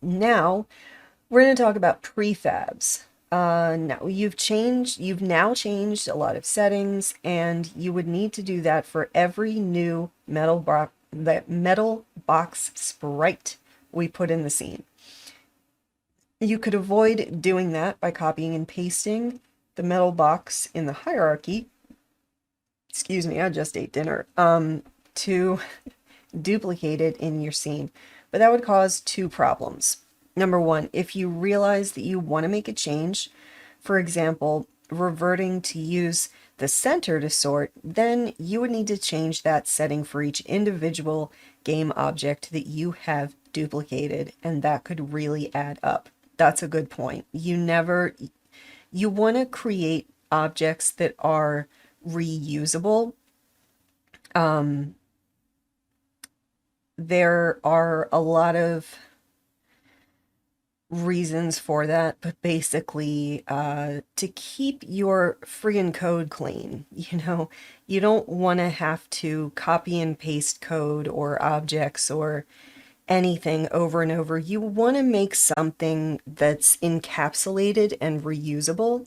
Now, we're going to talk about prefabs. Now you've now changed a lot of settings, and you would need to do that for every new metal box sprite we put in the scene. You could avoid doing that by copying and pasting the metal box in the hierarchy. Excuse me, I just ate dinner. To duplicate it in your scene. But that would cause two problems. Number one, if you realize that you want to make a change, for example, reverting to use the center to sort, then you would need to change that setting for each individual game object that you have duplicated, and that could really add up. That's a good point. You want to create objects that are reusable. There are a lot of reasons for that, but basically, to keep your friggin' code clean, you don't want to have to copy and paste code or objects or anything over and over. You want to make something that's encapsulated and reusable.